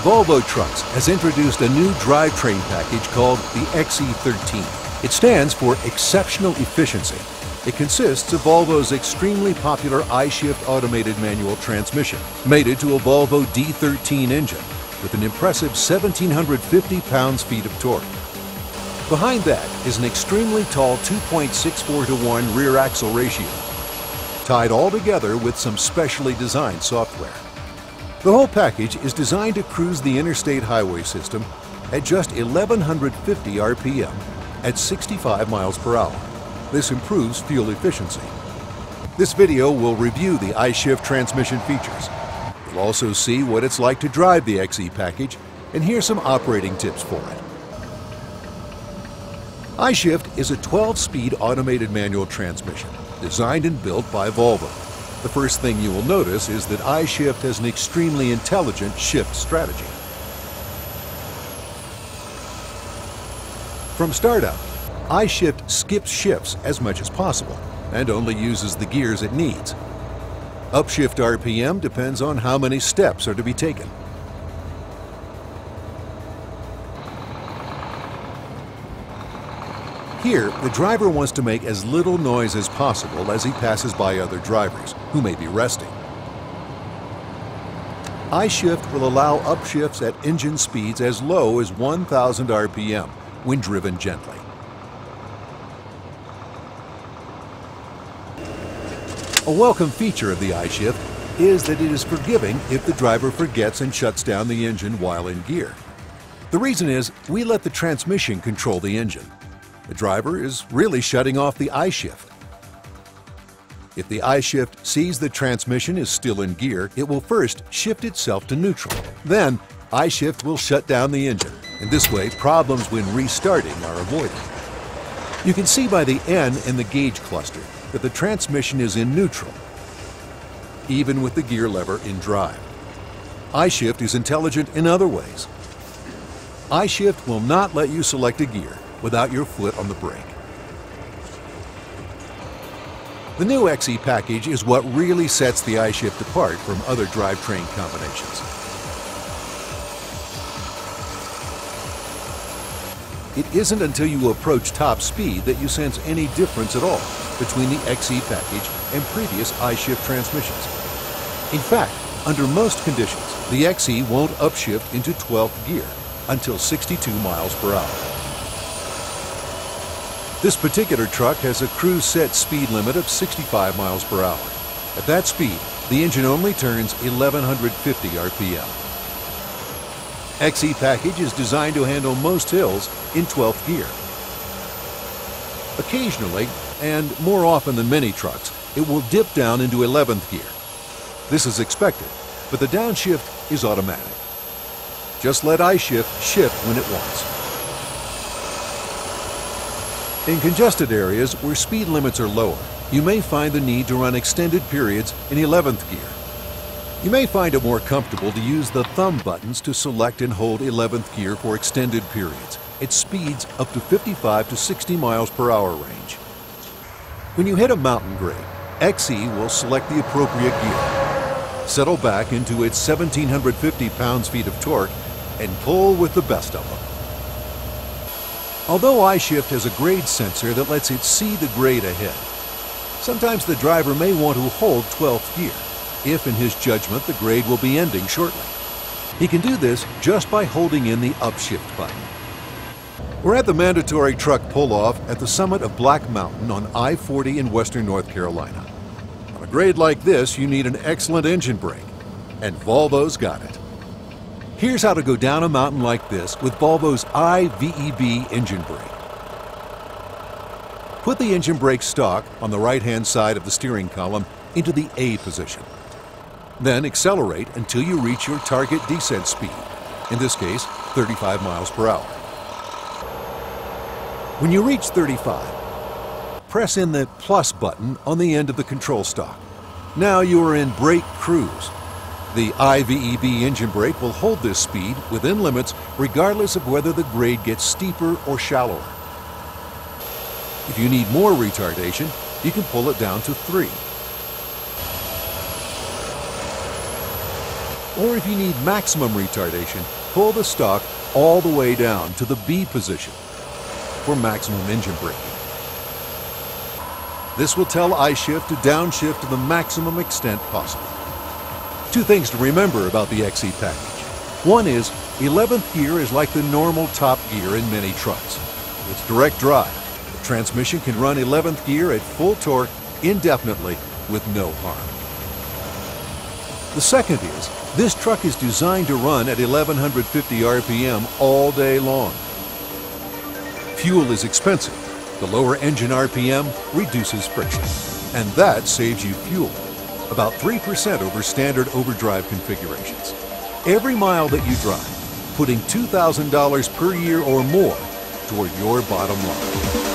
Volvo Trucks has introduced a new drivetrain package called the XE13. It stands for Exceptional Efficiency. It consists of Volvo's extremely popular I-Shift automated manual transmission, mated to a Volvo D13 engine with an impressive 1,750 pounds-feet of torque. Behind that is an extremely tall 2.64 to 1 rear axle ratio, tied all together with some specially designed software. The whole package is designed to cruise the interstate highway system at just 1,150 RPM at 65 miles per hour. This improves fuel efficiency. This video will review the I-Shift transmission features. You'll also see what it's like to drive the XE package and hear some operating tips for it. I-Shift is a 12-speed automated manual transmission designed and built by Volvo. The first thing you will notice is that I-Shift has an extremely intelligent shift strategy. From startup, I-Shift skips shifts as much as possible and only uses the gears it needs. Upshift RPM depends on how many steps are to be taken. Here, the driver wants to make as little noise as possible as he passes by other drivers who may be resting. I-Shift will allow upshifts at engine speeds as low as 1,000 RPM when driven gently. A welcome feature of the I-Shift is that it is forgiving if the driver forgets and shuts down the engine while in gear. The reason is we let the transmission control the engine. The driver is really shutting off the I-Shift. If the I-Shift sees the transmission is still in gear, it will first shift itself to neutral. Then, I-Shift will shut down the engine, and this way problems when restarting are avoided. You can see by the N in the gauge cluster that the transmission is in neutral, even with the gear lever in drive. I-Shift is intelligent in other ways. I-Shift will not let you select a gear without your foot on the brake. The new XE package is what really sets the I-Shift apart from other drivetrain combinations. It isn't until you approach top speed that you sense any difference at all between the XE package and previous I-Shift transmissions. In fact, under most conditions, the XE won't upshift into 12th gear until 62 miles per hour. This particular truck has a cruise set speed limit of 65 miles per hour. At that speed, the engine only turns 1,150 RPM. XE package is designed to handle most hills in 12th gear. Occasionally, and more often than many trucks, it will dip down into 11th gear. This is expected, but the downshift is automatic. Just let I-Shift shift when it wants. In congested areas where speed limits are lower, you may find the need to run extended periods in 11th gear. You may find it more comfortable to use the thumb buttons to select and hold 11th gear for extended periods at speeds up to 55 to 60 miles per hour range. When you hit a mountain grade, XE will select the appropriate gear, settle back into its 1,750 pounds-feet of torque, and pull with the best of them. Although I-Shift has a grade sensor that lets it see the grade ahead, sometimes the driver may want to hold 12th gear if, in his judgment, the grade will be ending shortly. He can do this just by holding in the upshift button. We're at the mandatory truck pull-off at the summit of Black Mountain on I-40 in western North Carolina. On a grade like this, you need an excellent engine brake, and Volvo's got it. Here's how to go down a mountain like this with Volvo's iVEB engine brake. Put the engine brake stock on the right-hand side of the steering column into the A position. Then accelerate until you reach your target descent speed, in this case 35 miles per hour. When you reach 35, press in the plus button on the end of the control stalk. Now you are in brake cruise. The iVEB engine brake will hold this speed within limits regardless of whether the grade gets steeper or shallower. If you need more retardation, you can pull it down to 3. Or if you need maximum retardation, pull the stalk all the way down to the B position for maximum engine braking. This will tell I-Shift to downshift to the maximum extent possible. Two things to remember about the XE package. One is, 11th gear is like the normal top gear in many trucks. It's direct drive. The transmission can run 11th gear at full torque indefinitely with no harm. The second is, this truck is designed to run at 1150 RPM all day long. Fuel is expensive. The lower engine RPM reduces friction, and that saves you fuel, about 3% over standard overdrive configurations. Every mile that you drive, putting $2,000 per year or more toward your bottom line.